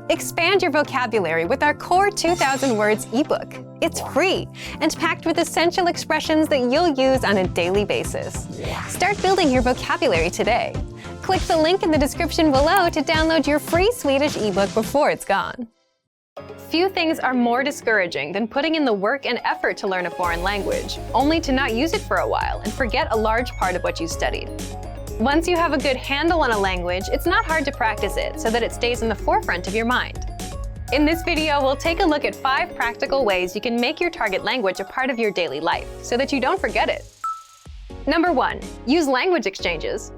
Expand your vocabulary with our Core 2000 Words ebook. It's free and packed with essential expressions that you'll use on a daily basis. Start building your vocabulary today. Click the link in the description below to download your free Swedish ebook before it's gone. Few things are more discouraging than putting in the work and effort to learn a foreign language, only to not use it for a while and forget a large part of what you studied. Once you have a good handle on a language, it's not hard to practice it so that it stays in the forefront of your mind. In this video, we'll take a look at 5 practical ways you can make your target language a part of your daily life so that you don't forget it. Number 1. Use language exchanges.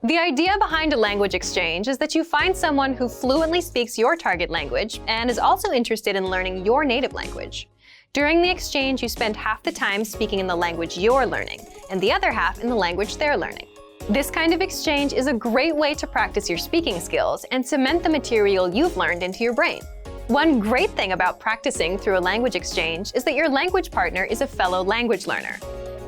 The idea behind a language exchange is that you find someone who fluently speaks your target language and is also interested in learning your native language. During the exchange, you spend half the time speaking in the language you're learning and the other half in the language they're learning. This kind of exchange is a great way to practice your speaking skills and cement the material you've learned into your brain. One great thing about practicing through a language exchange is that your language partner is a fellow language learner.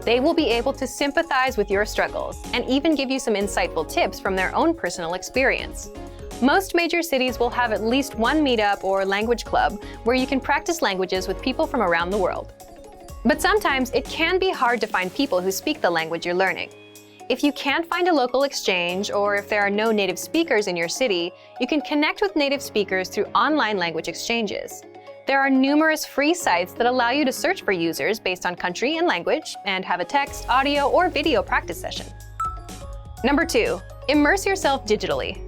They will be able to sympathize with your struggles and even give you some insightful tips from their own personal experience. Most major cities will have at least one meetup or language club where you can practice languages with people from around the world. But sometimes it can be hard to find people who speak the language you're learning. If you can't find a local exchange, or if there are no native speakers in your city, you can connect with native speakers through online language exchanges. There are numerous free sites that allow you to search for users based on country and language, and have a text, audio, or video practice session. Number 2. Immerse yourself digitally.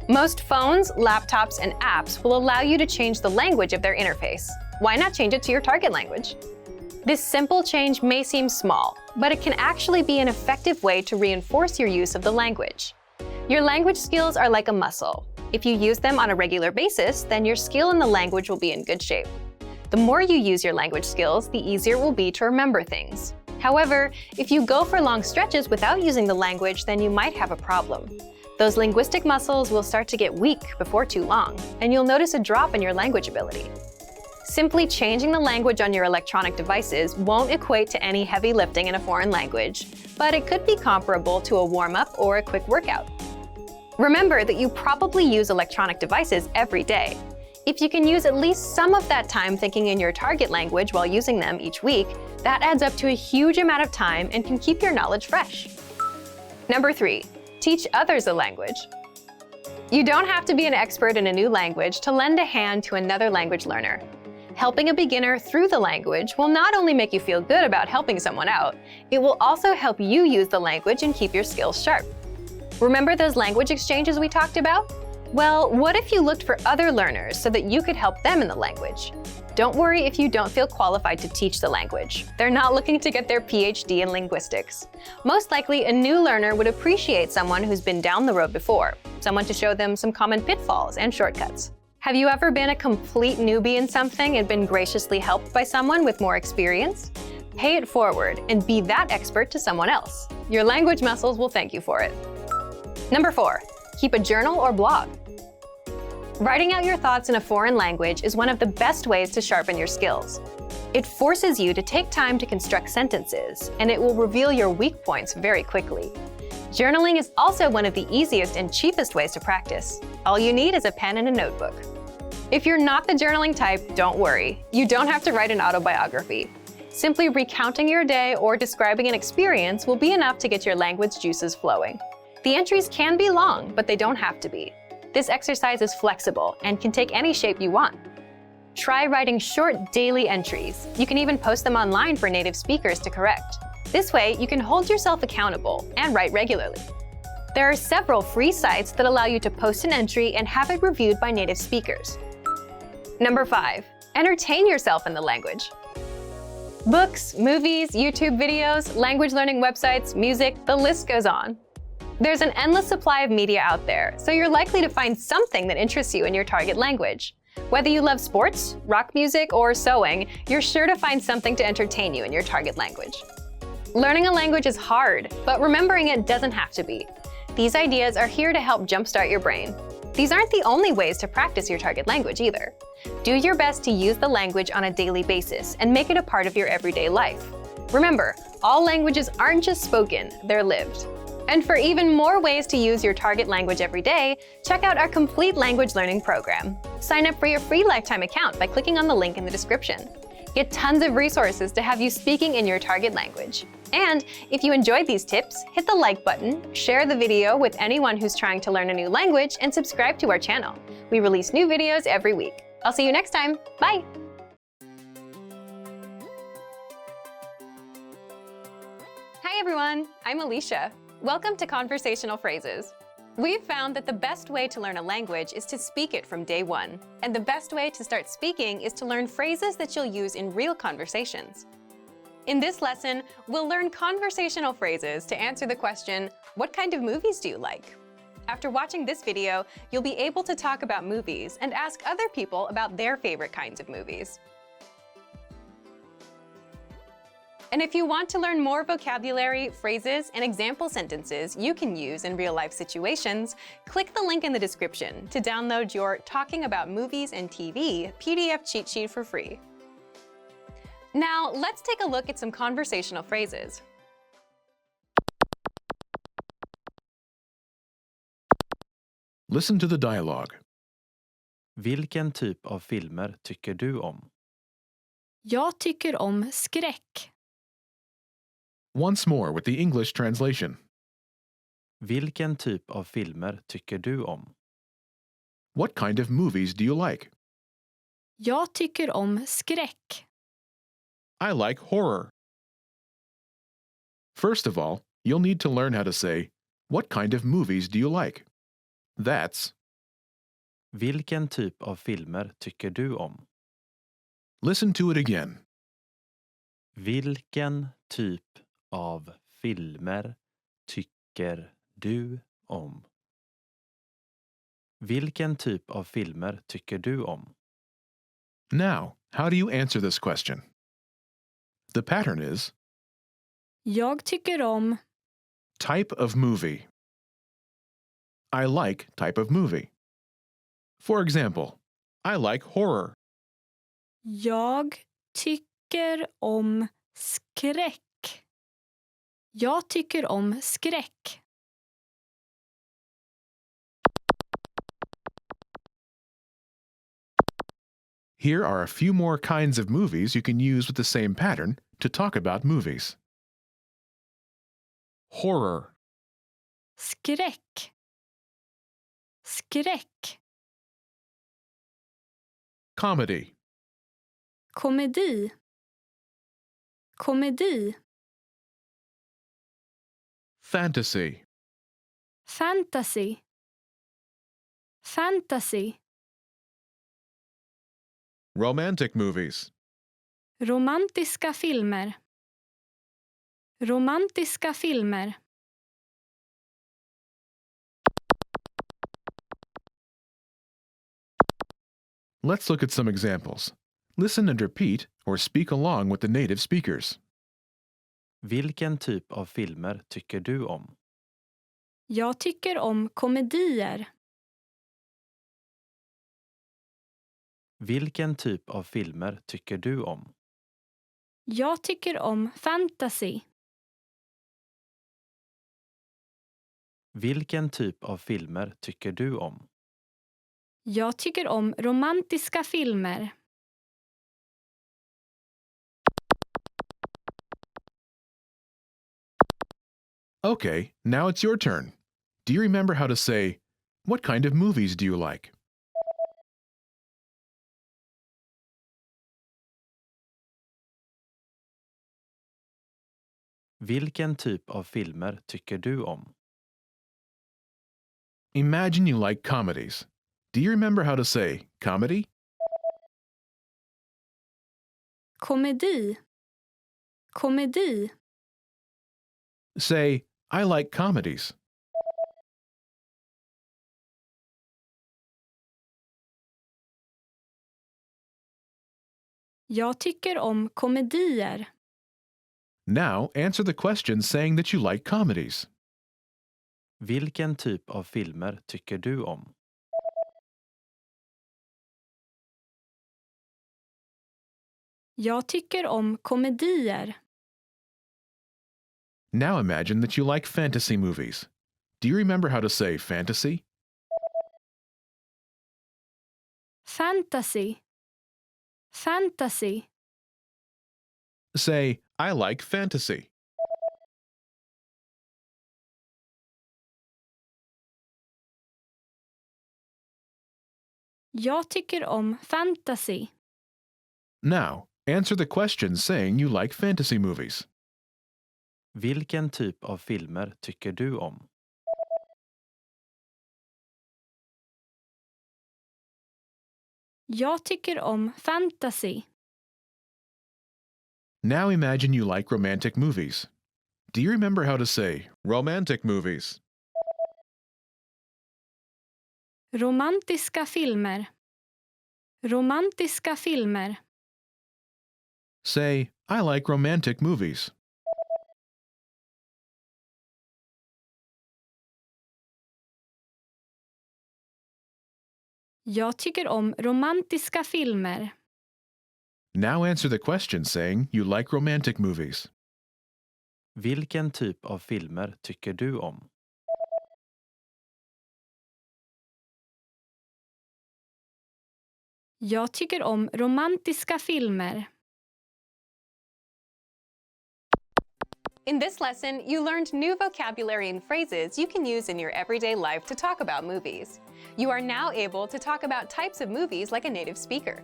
Most phones, laptops, and apps will allow you to change the language of their interface. Why not change it to your target language? This simple change may seem small, but it can actually be an effective way to reinforce your use of the language. Your language skills are like a muscle. If you use them on a regular basis, then your skill in the language will be in good shape. The more you use your language skills, the easier it will be to remember things. However, if you go for long stretches without using the language, then you might have a problem. Those linguistic muscles will start to get weak before too long, and you'll notice a drop in your language ability. Simply changing the language on your electronic devices won't equate to any heavy lifting in a foreign language, but it could be comparable to a warm-up or a quick workout. Remember that you probably use electronic devices every day. If you can use at least some of that time thinking in your target language while using them each week, that adds up to a huge amount of time and can keep your knowledge fresh. Number 3. Teach others a language. You don't have to be an expert in a new language to lend a hand to another language learner. Helping a beginner through the language will not only make you feel good about helping someone out, it will also help you use the language and keep your skills sharp. Remember those language exchanges we talked about? Well, what if you looked for other learners so that you could help them in the language? Don't worry if you don't feel qualified to teach the language. They're not looking to get their PhD in linguistics. Most likely, a new learner would appreciate someone who's been down the road before, someone to show them some common pitfalls and shortcuts. Have you ever been a complete newbie in something and been graciously helped by someone with more experience? Pay it forward and be that expert to someone else. Your language muscles will thank you for it. Number 4. Keep a journal or blog. Writing out your thoughts in a foreign language is one of the best ways to sharpen your skills. It forces you to take time to construct sentences, and it will reveal your weak points very quickly. Journaling is also one of the easiest and cheapest ways to practice. All you need is a pen and a notebook. If you're not the journaling type, don't worry. You don't have to write an autobiography. Simply recounting your day or describing an experience will be enough to get your language juices flowing. The entries can be long, but they don't have to be. This exercise is flexible and can take any shape you want. Try writing short daily entries. You can even post them online for native speakers to correct. This way, you can hold yourself accountable and write regularly. There are several free sites that allow you to post an entry and have it reviewed by native speakers. Number 5. Entertain yourself in the language. Books, movies, YouTube videos, language learning websites, music, the list goes on. There's an endless supply of media out there, so you're likely to find something that interests you in your target language. Whether you love sports, rock music, or sewing, you're sure to find something to entertain you in your target language. Learning a language is hard, but remembering it doesn't have to be. These ideas are here to help jumpstart your brain. These aren't the only ways to practice your target language either. Do your best to use the language on a daily basis and make it a part of your everyday life. Remember, all languages aren't just spoken, they're lived. And for even more ways to use your target language every day, check out our complete language learning program. Sign up for your free lifetime account by clicking on the link in the description. Get tons of resources to have you speaking in your target language. And if you enjoyed these tips, hit the like button, share the video with anyone who's trying to learn a new language, and subscribe to our channel. We release new videos every week. I'll see you next time. Bye! Hi everyone, I'm Alicia. Welcome to Conversational Phrases. We've found that the best way to learn a language is to speak it from day one. And the best way to start speaking is to learn phrases that you'll use in real conversations. In this lesson, we'll learn conversational phrases to answer the question, what kind of movies do you like? After watching this video, you'll be able to talk about movies and ask other people about their favorite kinds of movies. And if you want to learn more vocabulary, phrases, and example sentences you can use in real-life situations, click the link in the description to download your Talking About Movies and TV PDF cheat sheet for free. Now, let's take a look at some conversational phrases. Listen to the dialogue. Vilken typ av filmer tycker du om? Jag tycker om skräck. Once more with the English translation. Vilken typ av filmer tycker du om? What kind of movies do you like? Jag tycker om skräck. I like horror. First of all, you'll need to learn how to say, what kind of movies do you like? That's, Vilken typ av filmer tycker du om? listen to it again. Vilken typ av filmer tycker du om? Vilken typ av filmer tycker du om? Now, how do you answer this question? The pattern is Jag tycker om. type of movie. I like type of movie. For example, I like horror. Jag tycker om skräck. Jag tycker om skräck. Here are a few more kinds of movies you can use with the same pattern to talk about movies. Horror, Skräck. Skräck. comedy, Komedi. Komedi. fantasy, Fantasy. Fantasy. romantic movies, Romantiska filmer. Romantiska filmer. Let's look at some examples. Listen and repeat or speak along with the native speakers. Vilken typ av filmer tycker du om? Jag tycker om komedier. Vilken typ av filmer tycker du om? Jag tycker om fantasy. Vilken typ av filmer tycker du om? Jag tycker om romantiska filmer. Okay, now it's your turn. Do you remember how to say, what kind of movies do you like? Vilken typ av filmer tycker du om? Imagine you like comedies. Do you remember how to say comedy? Komedi. Komedi. Say, I like comedies. Jag tycker om komedier. Now answer the question saying that you like comedies. Vilken typ av filmer tycker du om? Jag tycker om komedier. Now imagine that you like fantasy movies. Do you remember how to say fantasy? Fantasy. Fantasy. Say, I like fantasy. Jag tycker om fantasy. Now, answer the question saying you like fantasy movies. Vilken typ av filmer tycker du om? Jag tycker om fantasy. Now imagine you like romantic movies. Do you remember how to say romantic movies? Romantiska filmer. Romantiska filmer. Say, I like romantic movies. Jag tycker om romantiska filmer. Now answer the question saying you like romantic movies. Vilken typ av filmer tycker du om? Jag tycker om romantiska filmer. In this lesson, you learned new vocabulary and phrases you can use in your everyday life to talk about movies. You are now able to talk about types of movies like a native speaker.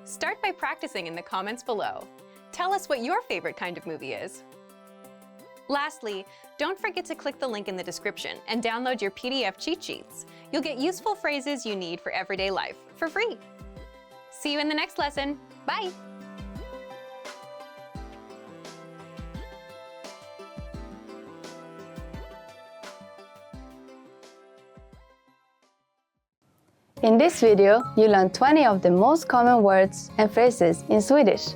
Start by practicing in the comments below. Tell us what your favorite kind of movie is. Lastly, don't forget to click the link in the description and download your PDF cheat sheets. You'll get useful phrases you need for everyday life for free. See you in the next lesson. Bye! In this video, you learn 20 of the most common words and phrases in Swedish.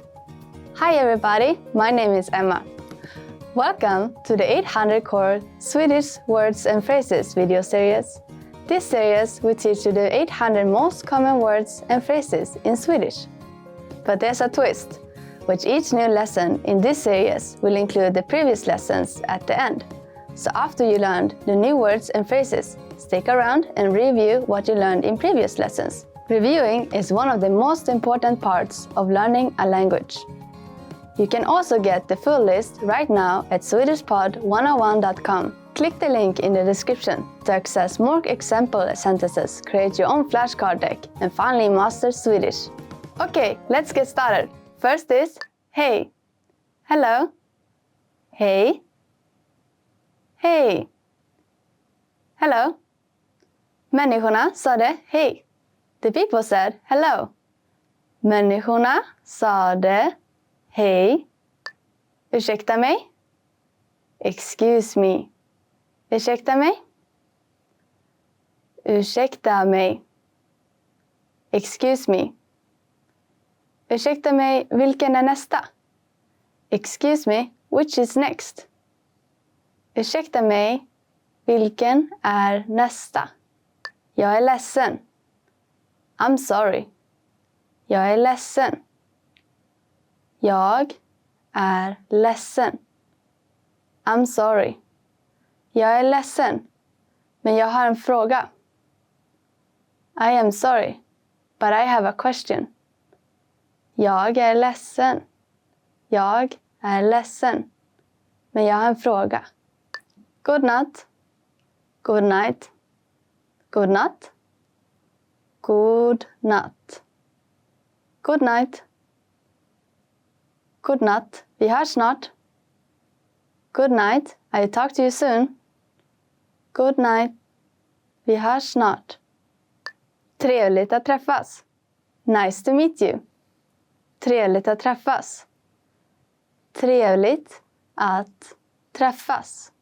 Hi everybody, my name is Emma. Welcome to the 800 core Swedish words and phrases video series. This series will teach you the 800 most common words and phrases in Swedish. But there's a twist, which each new lesson in this series will include the previous lessons at the end. So after you learned the new words and phrases, stick around and review what you learned in previous lessons. Reviewing is one of the most important parts of learning a language. You can also get the full list right now at swedishpod101.com. Click the link in the description to access more example sentences, create your own flashcard deck, and finally master Swedish. Okay, let's get started. First is hey. Hello. Hey. Hey. Hello. Människorna sade hej. The people said hello. Människorna sade hej. Ursäkta mig. Excuse me. Ursäkta mig. Ursäkta mig. Excuse me. Ursäkta mig, vilken är nästa? Excuse me, which is next? Ursäkta mig, vilken är nästa? Jag är ledsen. I'm sorry. Jag är ledsen. Jag är ledsen. I'm sorry. Jag är ledsen, men jag har en fråga. I am sorry, but I have a question. Jag är ledsen. Jag är ledsen, men jag har en fråga. Good night. Good night. Good night. Good night. Good night. Good night. Vi hörs snart. Good night. I'll talk to you soon. Good night. Vi hörs snart. Trevligt att träffas. Nice to meet you. Trevligt att träffas. Trevligt att träffas.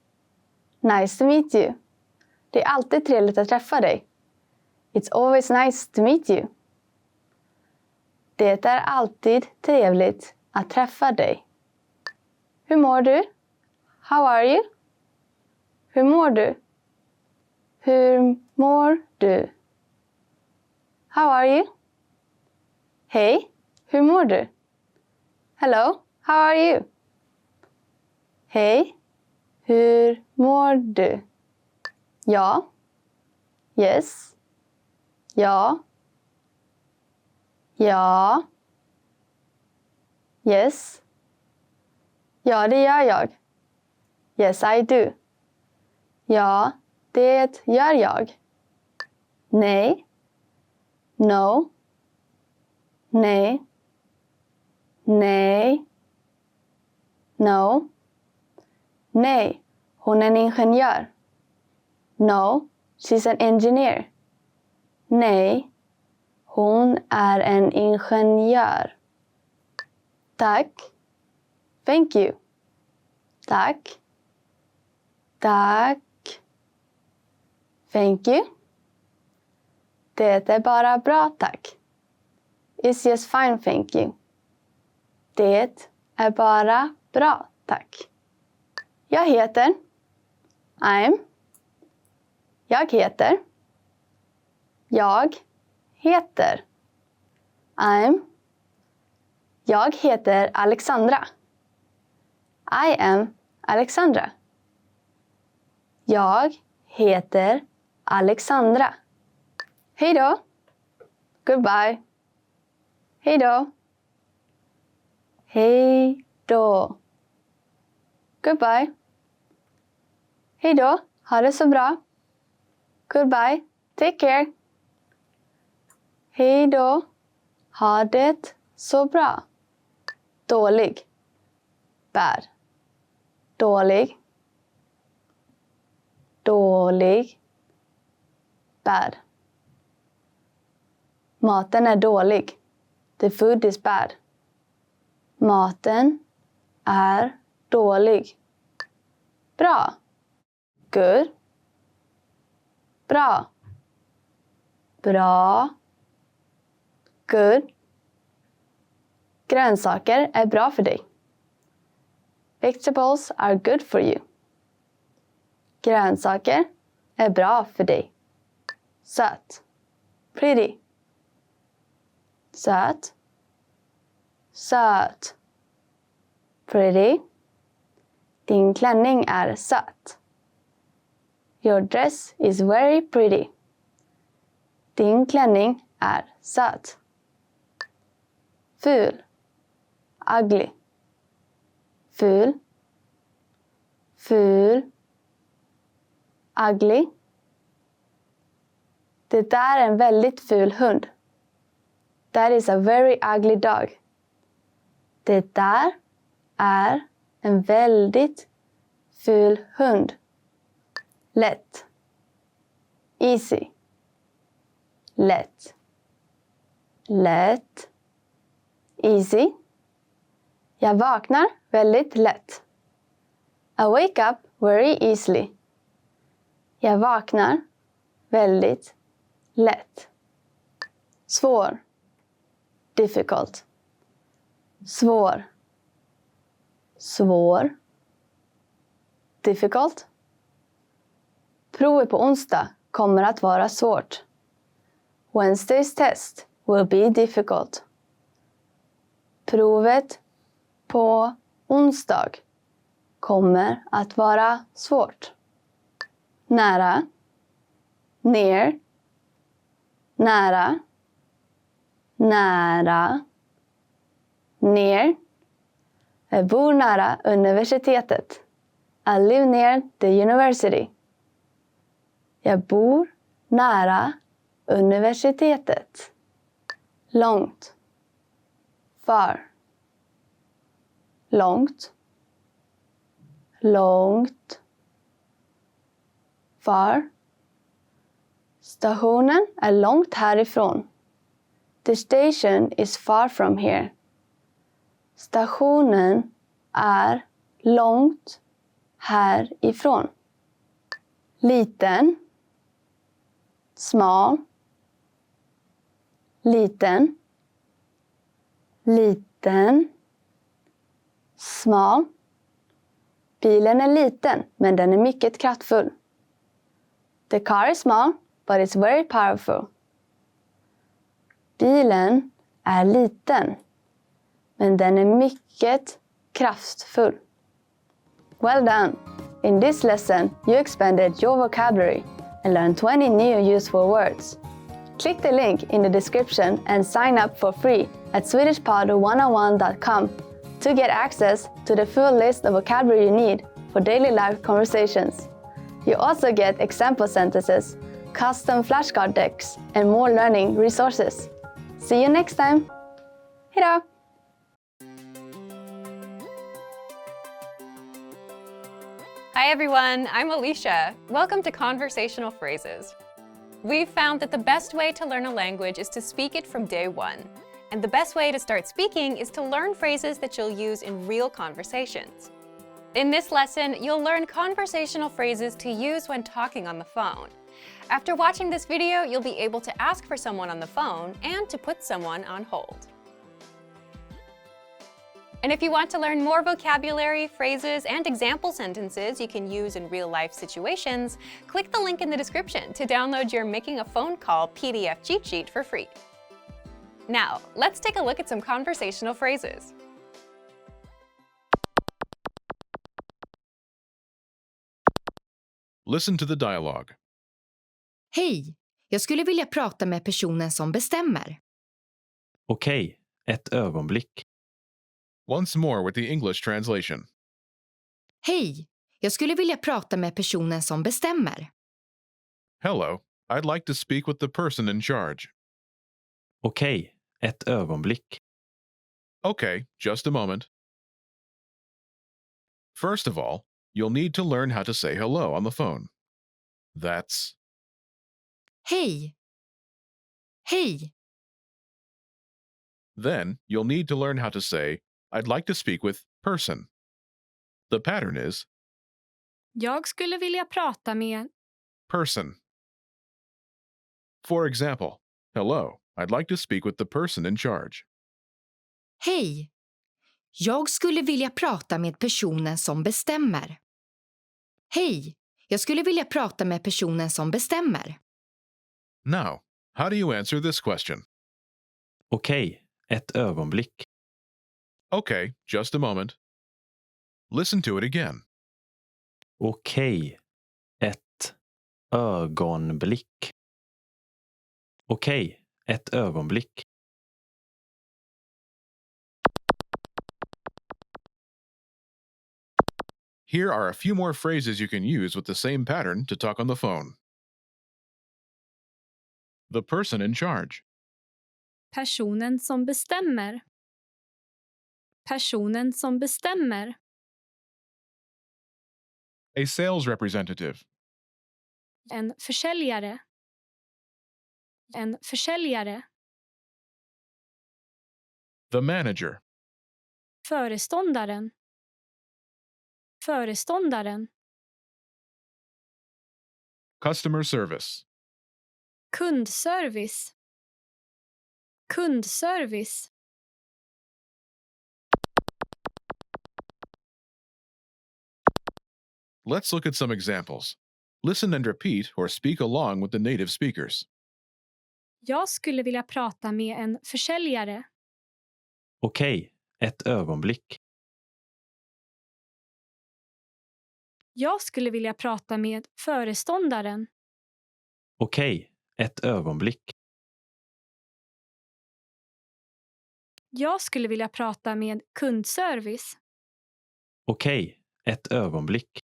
Nice to meet you. Det är alltid trevligt att träffa dig. It's always nice to meet you. Det är alltid trevligt att träffa dig. Hur mår du? How are you? Hur mår du? Hur mår du? How are you? Hej, hur mår du? Hello, how are you? Hej, hur mår du? Ja. Yes. Ja. Ja. Yes. Ja, det gör jag. Yes, I do. Ja, det gör jag. Nej. No. Nej. Nej. No. Nej, hon är en ingenjör. No, she's an engineer. Nej, hon är en ingenjör. Tack. Thank you. Tack. Tack. Thank you. Det är bara bra, tack. It's just fine, thank you. Det är bara bra, tack. Jag heter. I'm. Jag heter. Jag heter. I'm. Jag heter Alexandra. I am Alexandra. Jag heter Alexandra. Hej då. Goodbye. Hej då. Hej då. Goodbye. Hej då. Ha det så bra. Goodbye. Take care. Hej då. Ha det så bra. Dålig. Bad. Dålig. Dålig. Bad. Maten är dålig. The food is bad. Maten är dålig. Bra. Good. Bra. Bra. Good. Grönsaker är bra för dig. Vegetables are good for you. Grönsaker är bra för dig. Söt. Pretty. Söt. Söt. Pretty. Din klänning är söt. Your dress is very pretty. Din klänning är söt. Ful. Ugly. Ful. Ful. Ugly. Det där är en väldigt ful hund. That is a very ugly dog. Det där är en väldigt ful hund. Lätt. Easy. Lätt. Lätt. Easy. Jag vaknar väldigt lätt. I wake up very easily. Jag vaknar väldigt lätt. Svår. Difficult. Svår. Svår. Difficult. Provet på onsdag kommer att vara svårt. Wednesday's test will be difficult. Provet på onsdag kommer att vara svårt. Nära. Near. Nära. Nära. Near. Jag bor nära universitetet. I live near the university. Jag bor nära universitetet. Långt. Far. Långt. Långt. Far. Stationen är långt härifrån. The station is far from here. Stationen är långt härifrån. Liten. Small. Liten. Liten. Small. Bilen är liten, men den är mycket kraftfull. The car is small, but it's very powerful. Bilen är liten, men den är mycket kraftfull. Well done! In this lesson, you expanded your vocabulary and learned 20 new useful words. Click the link in the description and sign up for free at swedishpod101.com to get access to the full list of vocabulary you need for daily life conversations. You also get example sentences, custom flashcard decks, and more learning resources. See you next time! Hejdå! Hi everyone, I'm Alicia. Welcome to Conversational Phrases. We've found that the best way to learn a language is to speak it from day one. And the best way to start speaking is to learn phrases that you'll use in real conversations. In this lesson, you'll learn conversational phrases to use when talking on the phone. After watching this video, you'll be able to ask for someone on the phone and to put someone on hold. And if you want to learn more vocabulary, phrases, and example sentences you can use in real-life situations, click the link in the description to download your Making a Phone Call PDF cheat sheet for free. Now, let's take a look at some conversational phrases. Listen to the dialogue. Hej, jag skulle vilja prata med personen som bestämmer. Okej, ett ögonblick. Once more with the English translation. Hej, jag skulle vilja prata med personen som bestämmer. Hello, I'd like to speak with the person in charge. Okej, ett ögonblick. Okay, just a moment. First of all, you'll need to learn how to say hello on the phone. That's Hej. Hej. Then you'll need to learn how to say, I'd like to speak with person. The pattern is Jag skulle vilja prata med. person. For example, hello, I'd like to speak with the person in charge. Hej. Jag skulle vilja prata med personen som bestämmer. Hej. Jag skulle vilja prata med personen som bestämmer. Now, how do you answer this question? Okej, ett ögonblick. Okay, just a moment. Listen to it again. Okej, ett ögonblick. Okej, ett ögonblick. Here are a few more phrases you can use with the same pattern to talk on the phone. The person in charge. Personen som bestämmer. Personen som bestämmer. A sales representative. En försäljare. En försäljare. The manager. Föreståndaren. Föreståndaren. Customer service. Kundservice. Kundservice. Let's look at some examples. Listen and repeat or speak along with the native speakers. Jag skulle vilja prata med en försäljare. Okej, ett ögonblick. Jag skulle vilja prata med föreståndaren. Okej, ett ögonblick. Jag skulle vilja prata med kundservice. Okej, ett ögonblick.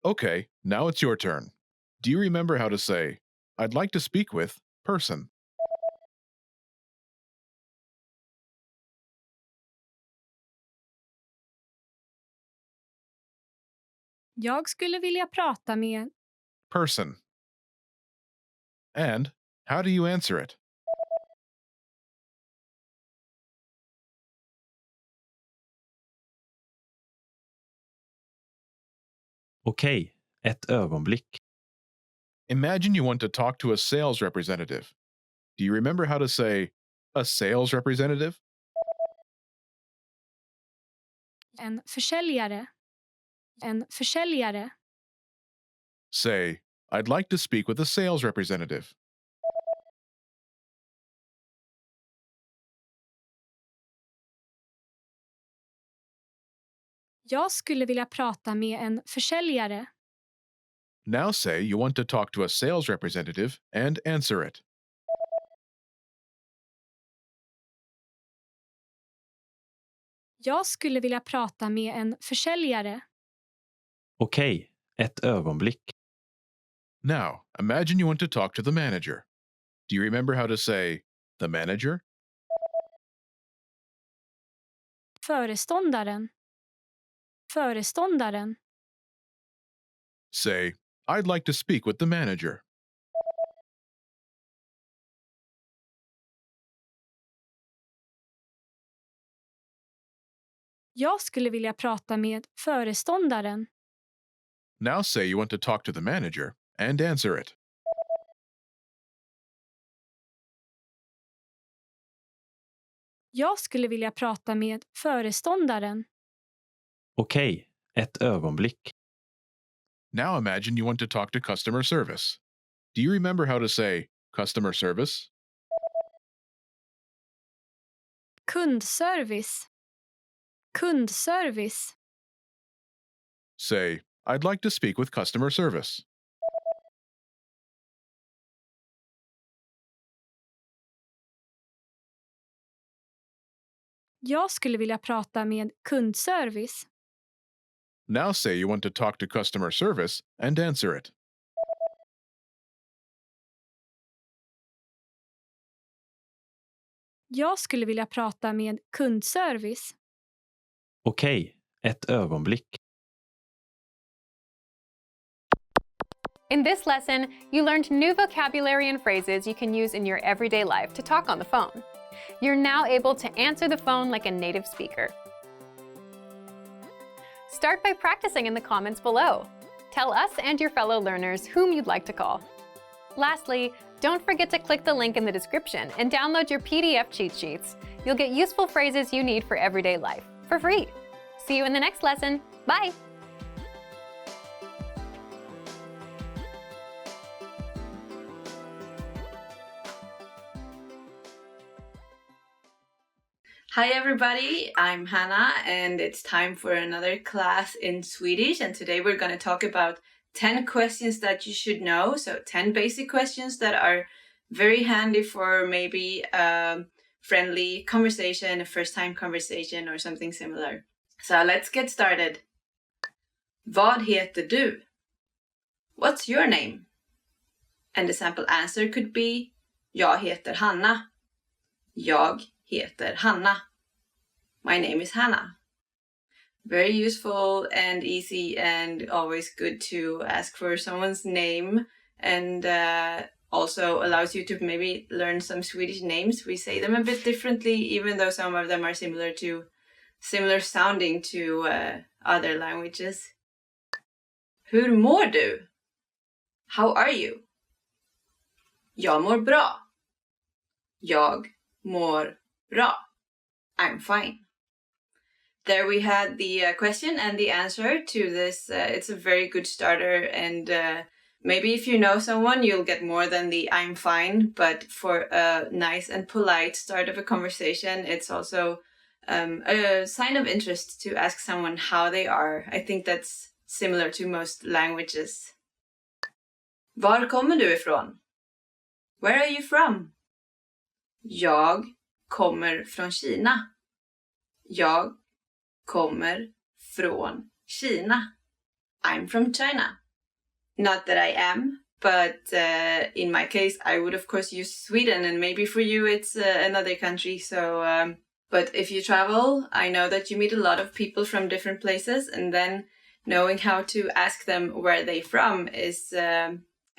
Okay, now it's your turn. Do you remember how to say, I'd like to speak with person? Jag skulle vilja prata med. Person. And how do you answer it? Okej, ett ögonblick. Imagine you want to talk to a sales representative. Do you remember how to say, a sales representative? En försäljare. En försäljare. Say, I'd like to speak with a sales representative. Jag skulle vilja prata med en försäljare. Now say you want to talk to a sales representative and answer it. Jag skulle vilja prata med en försäljare. Okej, ett ögonblick. Now, imagine you want to talk to the manager. Do you remember how to say the manager? Föreståndaren. Föreståndaren. Say, I'd like to speak with the manager. Jag skulle vilja prata med föreståndaren. Now say you want to talk to the manager and answer it. Jag skulle vilja prata med föreståndaren. Okej, ett ögonblick. Now imagine you want to talk to customer service. Do you remember how to say customer service? Kundservice. Kundservice. Say, I'd like to speak with customer service. Jag skulle vilja prata med kundservice. Now say you want to talk to customer service and answer it. Jag skulle vilja prata med kundservice. Okej, ett ögonblick. In this lesson, you learned new vocabulary and phrases you can use in your everyday life to talk on the phone. You're now able to answer the phone like a native speaker. Start by practicing in the comments below. Tell us and your fellow learners whom you'd like to call. Lastly, don't forget to click the link in the description and download your PDF cheat sheets. You'll get useful phrases you need for everyday life for free. See you in the next lesson. Bye! Hi everybody, I'm Hannah and it's time for another class in Swedish, and today we're going to talk about 10 questions that you should know. So 10 basic questions that are very handy for maybe a friendly conversation, a first time conversation or something similar. So let's get started. Vad heter du? What's your name? And the sample answer could be Jag heter Hanna. Jag heter Hanna. My name is Hannah. Very useful and easy and always good to ask for someone's name, and also allows you to maybe learn some Swedish names. We say them a bit differently, even though some of them are similar sounding to other languages. Hur mår du? How are you? Jag mår bra. Jag mår bra. I'm fine. There we had the question and the answer to this. It's a very good starter, and maybe if you know someone, you'll get more than the I'm fine, but for a nice and polite start of a conversation, it's also a sign of interest to ask someone how they are. I think that's similar to most languages. Var kommer du ifrån? Where are you from? Jag kommer från Kina. Jag kommer från Kina. I'm from China. Not that I am, but in my case, I would of course use Sweden, and maybe for you it's another country. So, but if you travel, I know that you meet a lot of people from different places, and then knowing how to ask them where they're from is a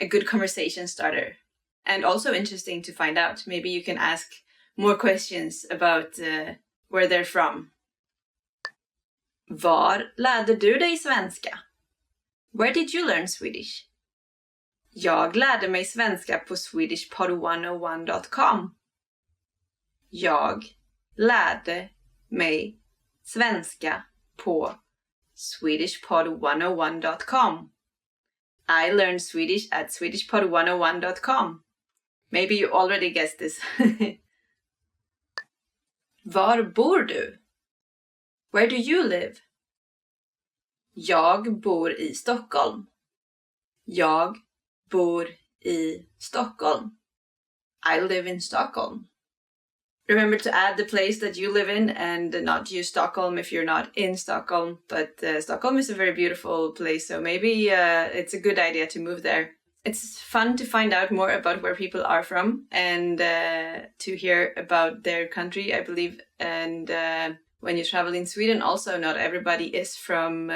good conversation starter. And also interesting to find out. Maybe you can ask more questions about where they're from. Var lärde du dig svenska? Where did you learn Swedish? Jag lärde mig svenska på swedishpod101.com. Jag lärde mig svenska på swedishpod101.com. I learned Swedish at swedishpod101.com. Maybe you already guessed this. Var bor du? Where do you live? Jag bor i Stockholm. Jag bor i Stockholm. I live in Stockholm. Remember to add the place that you live in and not use Stockholm if you're not in Stockholm. But Stockholm is a very beautiful place, so maybe it's a good idea to move there. It's fun to find out more about where people are from and to hear about their country, I believe. And when you travel in Sweden, also not everybody is from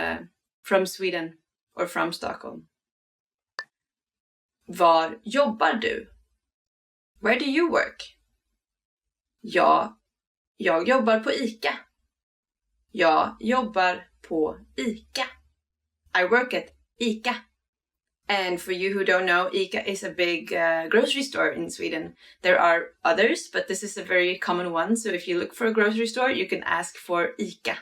Sweden or from Stockholm. Var jobbar du? Where do you work? Ja, jag jobbar på ICA. Jag jobbar på ICA. I work at ICA. And for you who don't know, ICA is a big grocery store in Sweden. There are others, but this is a very common one. So if you look for a grocery store, you can ask for ICA.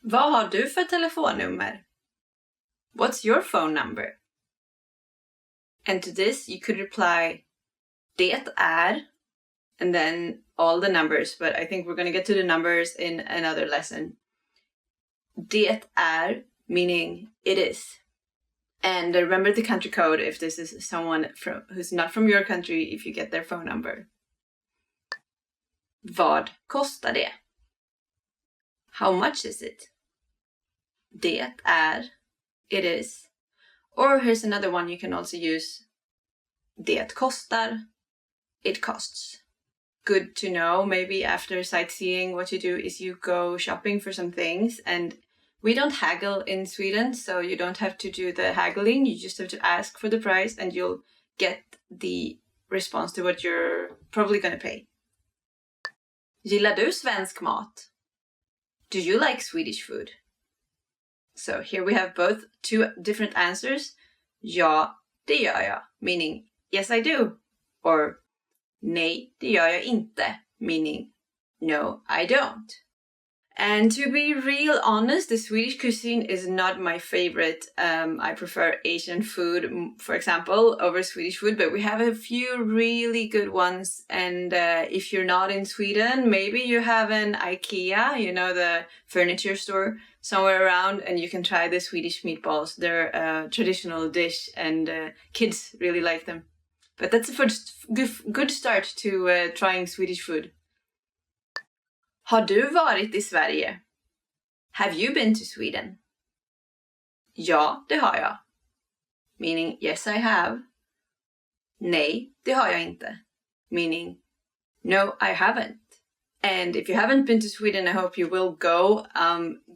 Vad har du för telefonnummer? What's your phone number? And to this, you could reply, det är, and then all the numbers. But I think we're going to get to the numbers in another lesson. Det är, meaning it is. And remember the country code if this is someone who's not from your country, if you get their phone number. Vad kostar det? How much is it? Det är, it is. Or here's another one you can also use. Det kostar, it costs. Good to know. Maybe after sightseeing, what you do is you go shopping for some things, and we don't haggle in Sweden, so you don't have to do the haggling. You just have to ask for the price and you'll get the response to what you're probably going to pay. Gillar du svensk mat? Do you like Swedish food? So here we have both two different answers. Ja, det gör jag, meaning yes I do. Or nej, det gör jag inte, meaning no I don't. And to be real honest, the Swedish cuisine is not my favorite. I prefer Asian food, for example, over Swedish food, but we have a few really good ones. And if you're not in Sweden, maybe you have an IKEA, you know, the furniture store somewhere around, and you can try the Swedish meatballs. They're a traditional dish and kids really like them. But that's a first good start to trying Swedish food. Har du varit i Sverige? Have you been to Sweden? Ja, det har jag. Meaning yes I have. Nej, det har jag inte. Meaning no I haven't. And if you haven't been to Sweden, I hope you will go.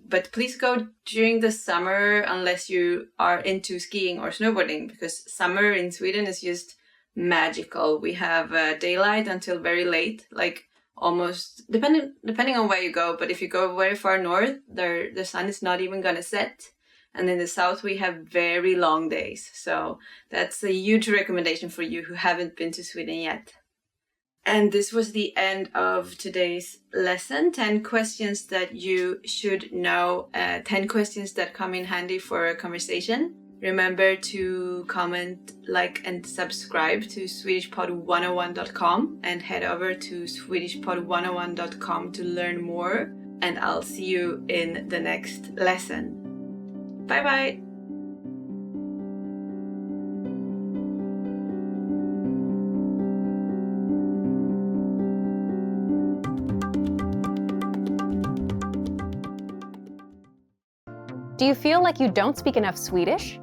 But please go during the summer unless you are into skiing or snowboarding, because summer in Sweden is just magical. We have daylight until very late, like almost depending on where you go. But if you go very far north, the sun is not even gonna set. And in the south, we have very long days. So that's a huge recommendation for you who haven't been to Sweden yet. And this was the end of today's lesson. 10 questions that you should know. 10 questions that come in handy for a conversation. Remember to comment, like, and subscribe to SwedishPod101.com and head over to SwedishPod101.com to learn more. And I'll see you in the next lesson. Bye bye! Do you feel like you don't speak enough Swedish?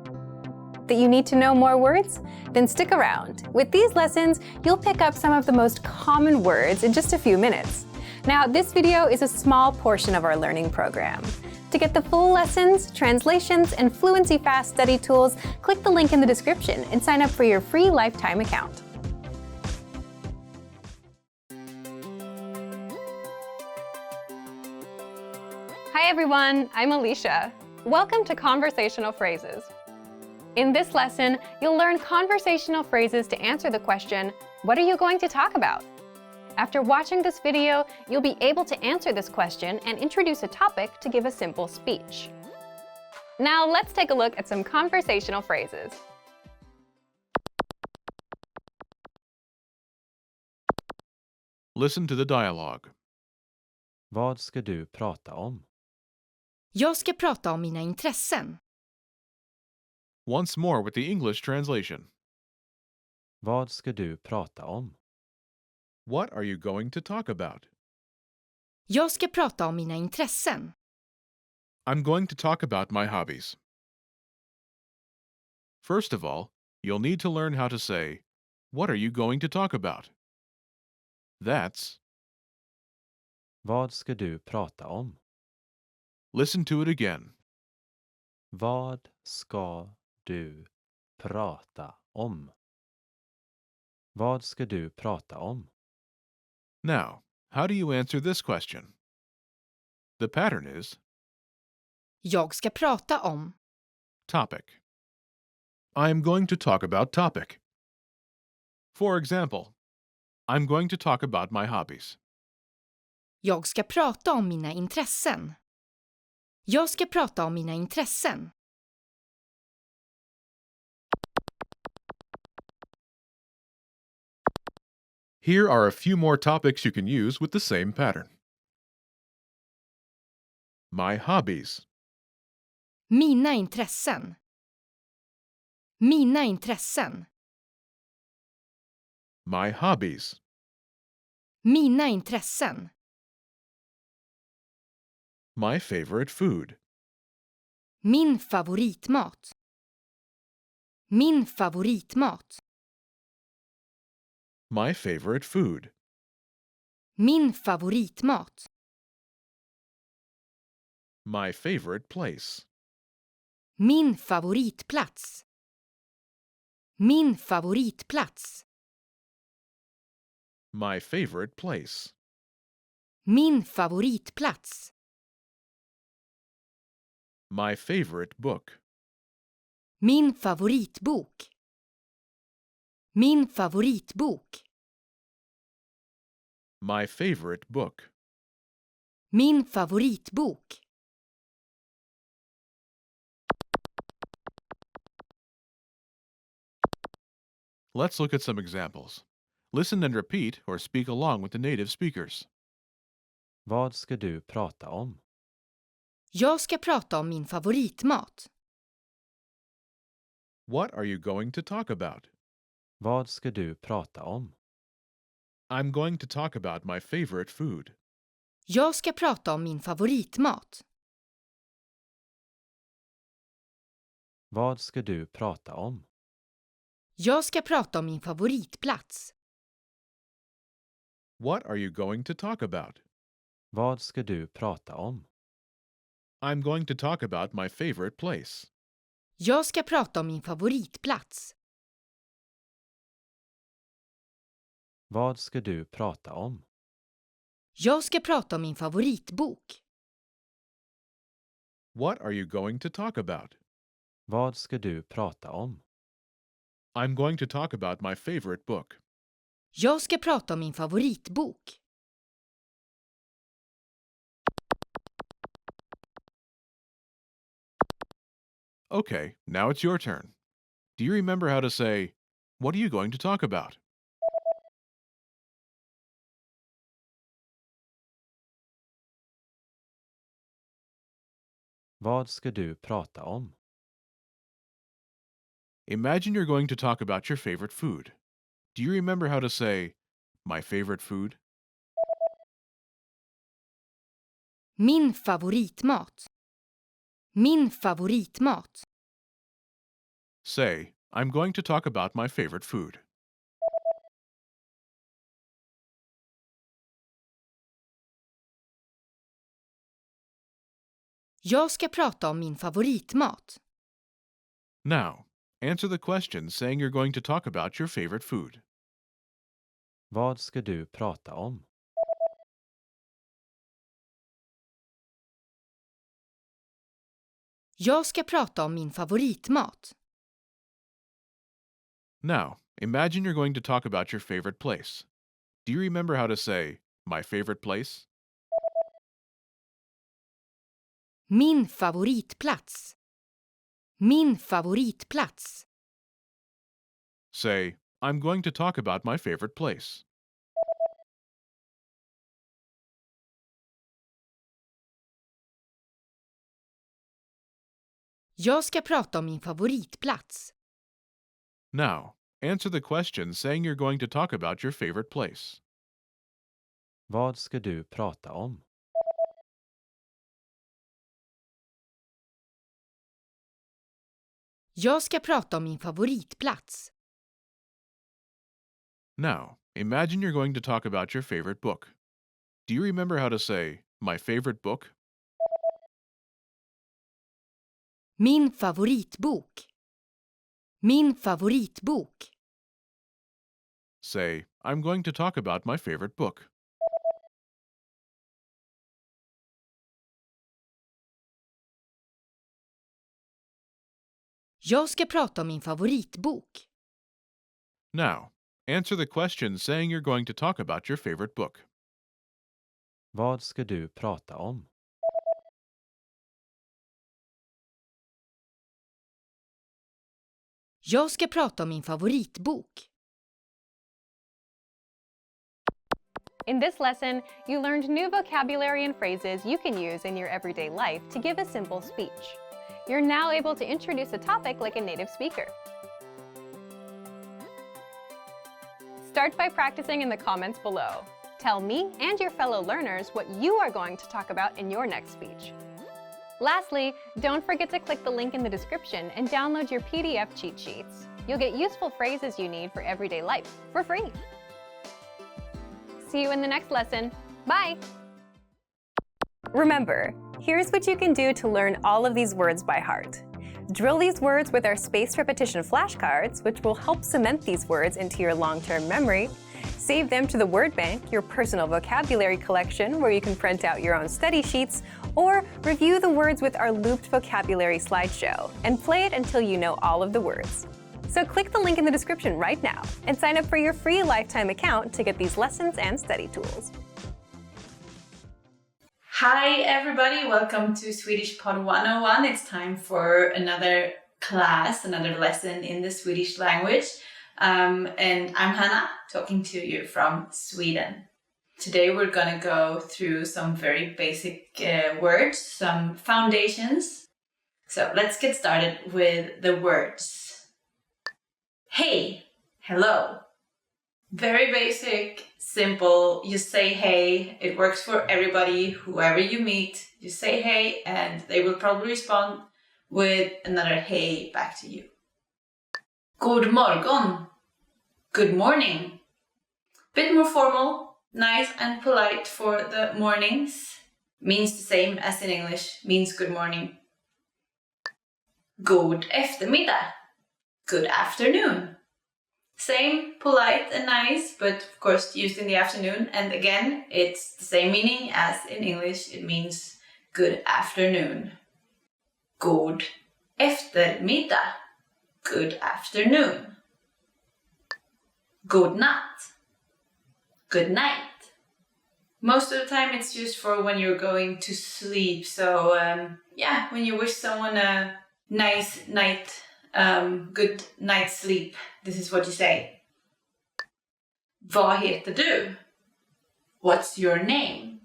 That you need to know more words? Then stick around. With these lessons, you'll pick up some of the most common words in just a few minutes. Now, this video is a small portion of our learning program. To get the full lessons, translations, and Fluency Fast study tools, click the link in the description and sign up for your free lifetime account. Hi everyone, I'm Alicia. Welcome to Conversational Phrases. In this lesson, you'll learn conversational phrases to answer the question, what are you going to talk about? After watching this video, you'll be able to answer this question and introduce a topic to give a simple speech. Now let's take a look at some conversational phrases. Listen to the dialogue. Vad ska du prata om? Jag ska prata om mina intressen. Once more with the English translation. Vad ska du prata om? What are you going to talk about? Jag ska prata om mina intressen. I'm going to talk about my hobbies. First of all, you'll need to learn how to say, what are you going to talk about? That's, Vad ska du prata om? listen to it again. Vad ska du prata om? Vad ska du prata om? Now, how do you answer this question? The pattern is Jag ska prata om. topic. I am going to talk about topic. For example, I'm going to talk about my hobbies. Jag ska prata om mina intressen. Jag ska prata om mina intressen. Here are a few more topics you can use with the same pattern. My hobbies. Mina intressen. Mina intressen. My hobbies. Mina intressen. My favorite food. Min favoritmat. Min favoritmat. My favorite food. Min favoritmat. My favorite place. Min favoritplats. Min favoritplats. My favorite place. Min favoritplats. My favorite book. Min favoritbok. Min favoritbok. My favorite book. Min favoritbok. Let's look at some examples. Listen and repeat or speak along with the native speakers. Vad ska du prata om? Jag ska prata om min favoritmat. What are you going to talk about? Vad ska du prata om? I'm going to talk about my favorite food. Jag ska prata om min favoritmat. Vad ska du prata om? Jag ska prata om min favoritplats. What are you going to talk about? Vad ska du prata om? I'm going to talk about my favorite place. Jag ska prata om min favoritplats. Vad ska du prata om? Jag ska prata om min favoritbok. What are you going to talk about? Vad ska du prata om? I'm going to talk about my favorite book. Jag ska prata om min favoritbok. Okay, now it's your turn. Do you remember how to say, what are you going to talk about? Vad ska du prata om? Imagine you're going to talk about your favorite food. Do you remember how to say, my favorite food? Min favoritmat. Min favoritmat. Say, I'm going to talk about my favorite food. Jag ska prata om min favoritmat. Now, answer the question saying you're going to talk about your favorite food. Vad ska du prata om? Jag ska prata om min favoritmat. Now, imagine you're going to talk about your favorite place. Do you remember how to say, my favorite place? Min favoritplats. Min favoritplats. Say, I'm going to talk about my favorite place. Jag ska prata om min favoritplats. Now, answer the question saying you're going to talk about your favorite place. Vad ska du prata om? Jag ska prata om min favoritplats. Now, imagine you're going to talk about your favorite book. Do you remember how to say, my favorite book? Min favoritbok. Min favoritbok. Say, I'm going to talk about my favorite book. Jag ska prata om min favoritbok. Now, answer the question saying you're going to talk about your favorite book. Vad ska du prata om? Jag ska prata om min favoritbok. In this lesson, you learned new vocabulary and phrases you can use in your everyday life to give a simple speech. You're now able to introduce a topic like a native speaker. Start by practicing in the comments below. Tell me and your fellow learners what you are going to talk about in your next speech. Lastly, don't forget to click the link in the description and download your PDF cheat sheets. You'll get useful phrases you need for everyday life for free. See you in the next lesson. Bye! Remember, here's what you can do to learn all of these words by heart. Drill these words with our spaced repetition flashcards, which will help cement these words into your long-term memory. Save them to the word bank, your personal vocabulary collection, where you can print out your own study sheets, or review the words with our looped vocabulary slideshow and play it until you know all of the words. So click the link in the description right now and sign up for your free lifetime account to get these lessons and study tools. Hi everybody, welcome to Swedish Pod 101. It's time for another class, another lesson in the Swedish language. And I'm Hannah, talking to you from Sweden. Today we're gonna go through some very basic words, some foundations. So let's get started with the words. Hey, hello. Very basic, simple. You say hey, it works for everybody, whoever you meet. You say hey and they will probably respond with another hey back to you. God morgon. Good morning. Bit more formal, nice and polite for the mornings. Means the same as in English, means good morning. God eftermiddag. Good afternoon. Same, polite and nice, but of course used in the afternoon. And again, it's the same meaning as in English. It means good afternoon. God eftermiddag. Good afternoon. God natt. Good night. Most of the time it's used for when you're going to sleep. So when you wish someone a nice night, good night's sleep, this is what you say. Vad heter du? What's your name?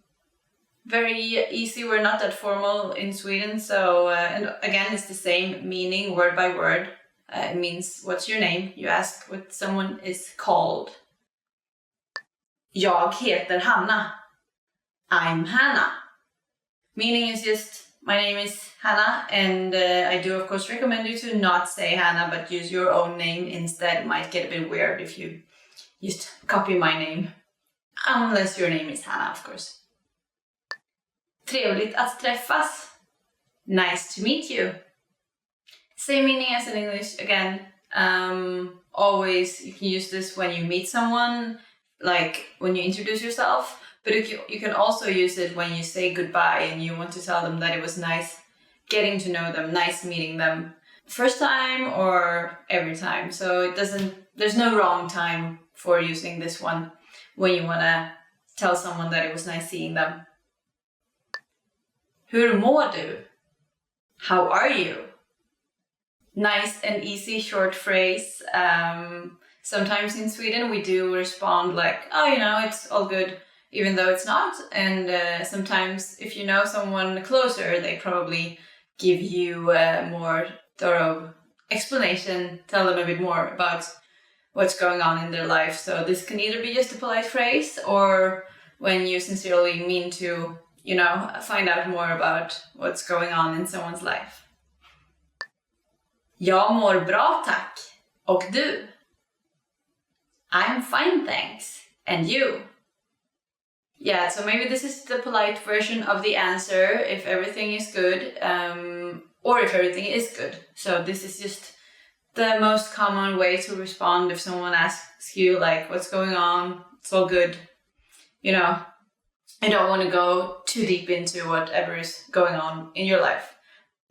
Very easy, we're not that formal in Sweden, so and again it's the same meaning word by word. It means what's your name? You ask what someone is called. Jag heter Hanna. I'm Hannah. Meaning is just my name is Hannah, and I do of course recommend you to not say Hannah but use your own name instead. It might get a bit weird if you just copy my name. Unless your name is Hannah, of course. Trevligt att träffas. Nice to meet you. Same meaning as in English again. Always you can use this when you meet someone, like when you introduce yourself. But you can also use it when you say goodbye and you want to tell them that it was nice getting to know them, nice meeting them. First time or every time. So there's no wrong time for using this one when you want to tell someone that it was nice seeing them. Hur mår du? How are you? Nice and easy short phrase. Sometimes in Sweden we do respond like, oh, it's all good, even though it's not. And sometimes if you know someone closer, they probably give you a more thorough explanation, tell them a bit more about what's going on in their life. So this can either be just a polite phrase or when you sincerely mean to, find out more about what's going on in someone's life. Jag mår bra tack. Och du? I'm fine thanks. And you? Yeah, so maybe this is the polite version of the answer if everything is good, or if everything is good. So this is just the most common way to respond if someone asks you, like, what's going on? It's all good. I don't want to go too deep into whatever is going on in your life,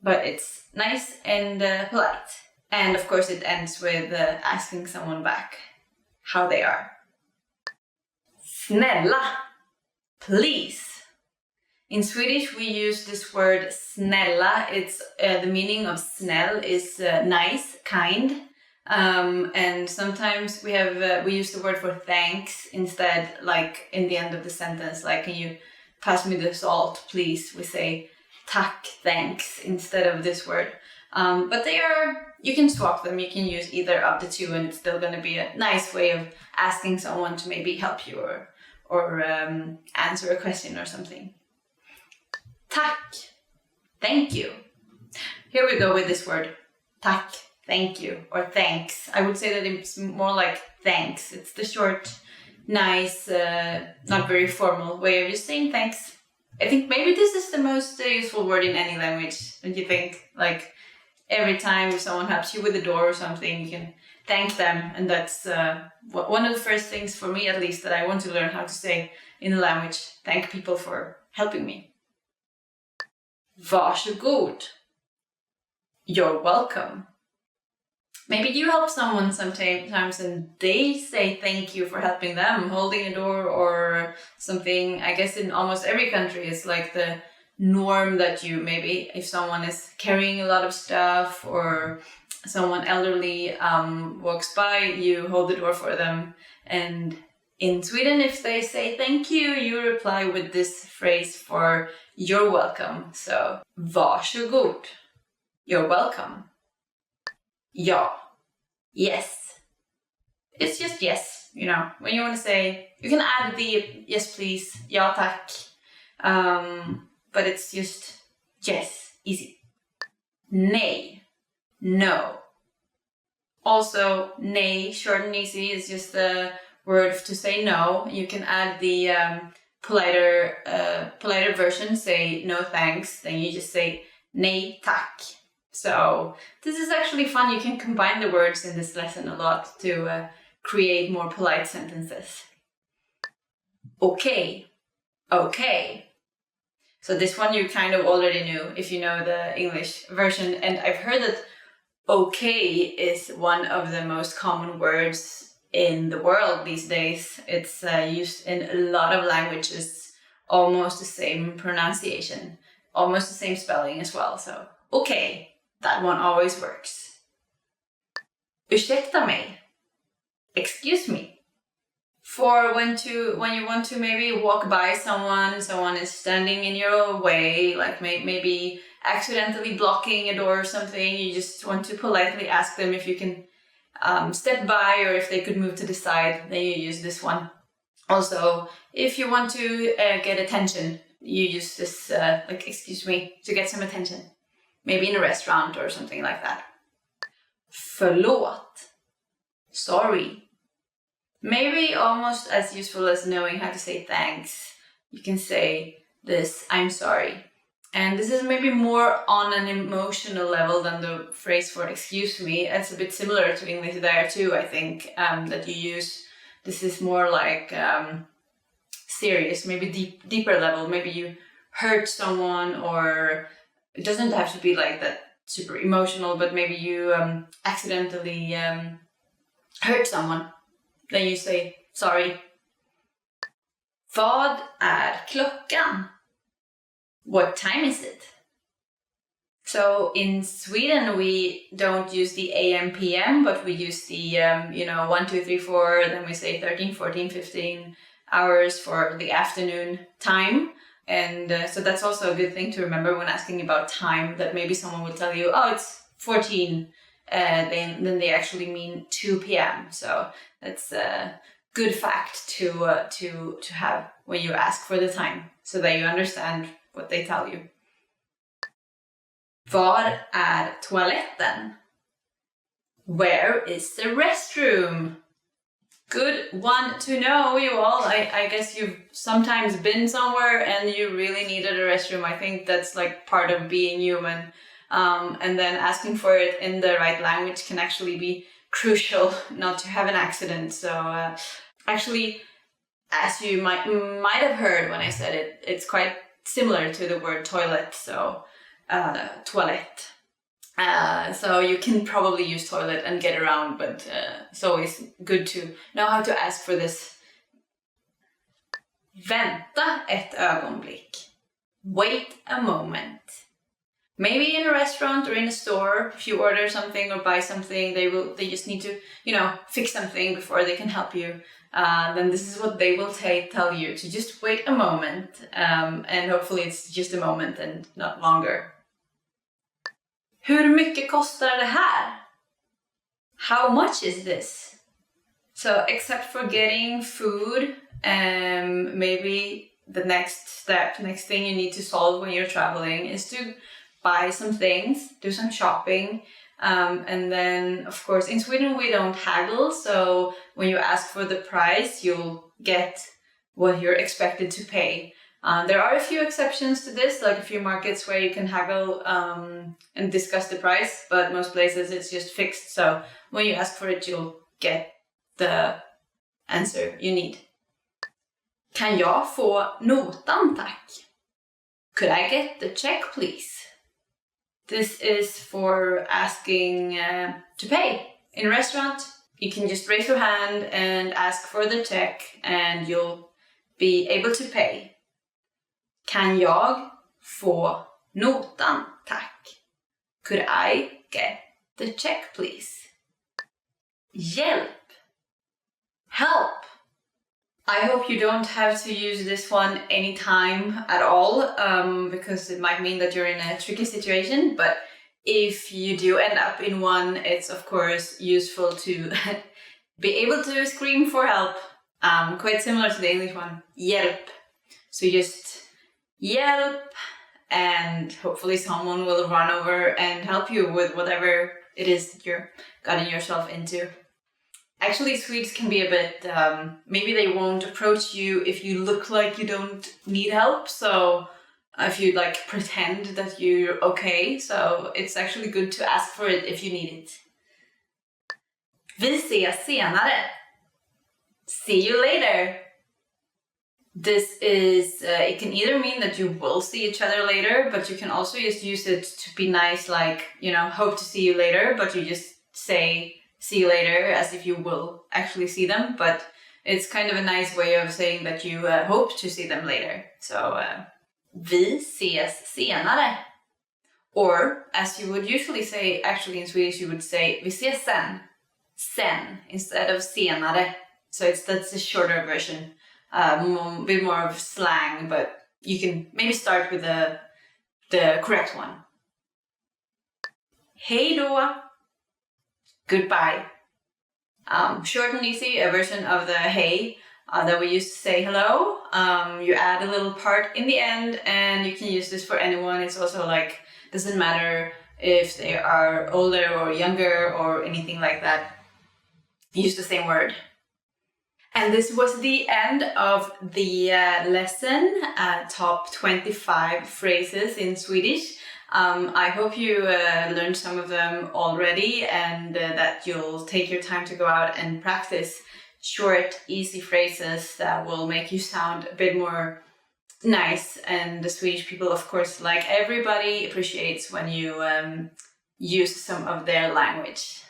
but it's nice and polite. And of course it ends with asking someone back how they are. Snälla, please. In Swedish we use this word snälla. It's the meaning of snäll is nice, kind. And sometimes we use the word for thanks instead, like in the end of the sentence, like, can you pass me the salt, please? We say tack, thanks, instead of this word. But you can swap them, you can use either of the two, and it's still going to be a nice way of asking someone to maybe help you or answer a question or something. Tack, thank you. Here we go with this word, tack. Thank you, or thanks. I would say that it's more like thanks. It's the short, nice, not very formal way of just saying thanks. I think maybe this is the most useful word in any language. Don't you think? Like, every time if someone helps you with the door or something, you can thank them. And that's one of the first things, for me at least, that I want to learn how to say in the language. Thank people for helping me. Varsågod. You're welcome. Maybe you help someone sometimes and they say thank you for helping them, holding a door or something. I guess in almost every country it's like the norm that you, maybe if someone is carrying a lot of stuff or someone elderly walks by, you hold the door for them. And in Sweden, if they say thank you, you reply with this phrase for you're welcome. So, varsågod. You're welcome. Ja. Yes. It's just yes, when you want to say, you can add the yes please, ja tack, but it's just yes, easy. Nej, no. Also, nej, short and easy, is just the word to say no. You can add the politer version, say no thanks, then you just say nej tack. So this is actually fun. You can combine the words in this lesson a lot to create more polite sentences. Okay. Okay. So this one you kind of already knew if you know the English version. And I've heard that okay is one of the most common words in the world these days. It's used in a lot of languages, almost the same pronunciation, almost the same spelling as well. So okay. That one always works. Ursäkta mig. Excuse me. For when you want to maybe walk by someone is standing in your way, like maybe accidentally blocking a door or something, you just want to politely ask them if you can step by or if they could move to the side, then you use this one. Also, if you want to get attention, you use this, like, excuse me, to get some attention. Maybe in a restaurant or something like that. Förlåt. Sorry. Maybe almost as useful as knowing how to say thanks. You can say this, I'm sorry. And this is maybe more on an emotional level than the phrase for excuse me. It's a bit similar to English there too, I think, that you use. This is more like serious, maybe deeper level. Maybe you hurt someone, or it doesn't have to be like that super emotional, but maybe you accidentally hurt someone. Then you say sorry. Vad är klockan? What time is it? So in Sweden we don't use the AM PM, but we use the 1, 2, 3, 4, then we say 13, 14, 15 hours for the afternoon time. And so that's also a good thing to remember when asking about time, that maybe someone will tell you, oh, it's 14, then they actually mean 2 p.m. So that's a good fact to have when you ask for the time, so that you understand what they tell you. Var är toaletten? Where is the restroom? Good one to know, you all. I guess you've sometimes been somewhere and you really needed a restroom. I think that's like part of being human. And then asking for it in the right language can actually be crucial not to have an accident. So actually, as you might have heard when I said it, it's quite similar to the word toilet. So toilette. So you can probably use toilet and get around, but it's always good to know how to ask for this. Vänta ett ögonblick. Wait a moment. Maybe in a restaurant or in a store, if you order something or buy something, they just need to, fix something before they can help you. Then this is what they will tell you, to just wait a moment, and hopefully it's just a moment and not longer. Hur mycket kostar det här? How much is this? So except for getting food, maybe the next thing you need to solve when you're traveling is to buy some things, do some shopping. And then, of course, in Sweden we don't haggle, so when you ask for the price, you'll get what you're expected to pay. There are a few exceptions to this, like a few markets where you can haggle and discuss the price, but most places it's just fixed. So when you ask for it, you'll get the answer you need. Kan jag få notan, tack? Could I get the check, please? This is for asking to pay. In a restaurant, you can just raise your hand and ask for the check and you'll be able to pay. Kan jag få notan, tack? Could I get the check, please? Hjälp. Help. I hope you don't have to use this one anytime at all, because it might mean that you're in a tricky situation. But if you do end up in one, it's of course useful to be able to scream for help. Quite similar to the English one, hjälp. So just hjälp, and hopefully someone will run over and help you with whatever it is that you're getting yourself into. Actually, Swedes can be a bit, maybe they won't approach you if you look like you don't need help. So if you pretend that you're okay. So it's actually good to ask for it if you need it. Vi ses senare. See you later. This is, it can either mean that you will see each other later, but you can also just use it to be nice, hope to see you later, but you just say see you later as if you will actually see them. But it's kind of a nice way of saying that you hope to see them later. So, vi ses senare. Or, as you would usually say, actually in Swedish you would say vi ses sen. Sen, instead of senare. So that's a shorter version. A bit more of slang, but you can maybe start with the correct one. Hej då. Goodbye. Short and easy, a version of the hey that we used to say hello. You add a little part in the end, and you can use this for anyone. It's also doesn't matter if they are older or younger or anything like that. Use the same word. And this was the end of the lesson, top 25 phrases in Swedish. I hope you learned some of them already, and that you'll take your time to go out and practice short, easy phrases that will make you sound a bit more nice. And the Swedish people, of course, like everybody, appreciates when you use some of their language.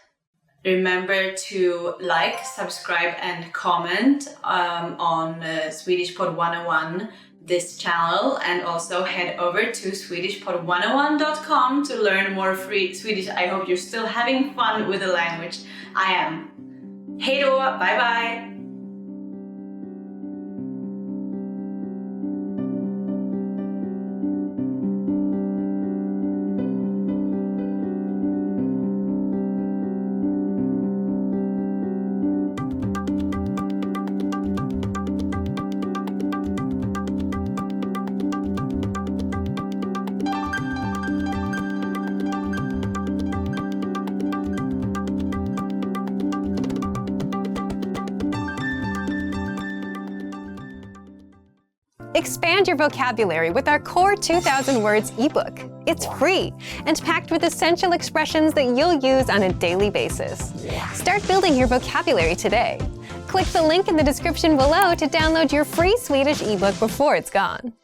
Remember to like, subscribe, and comment on Swedish Pod 101, this channel, and also head over to swedishpod101.com to learn more free Swedish. I hope you're still having fun with the language. I am. Hej då, bye bye! Expand your vocabulary with our Core 2000 Words ebook. It's free and packed with essential expressions that you'll use on a daily basis. Start building your vocabulary today. Click the link in the description below to download your free Swedish ebook before it's gone.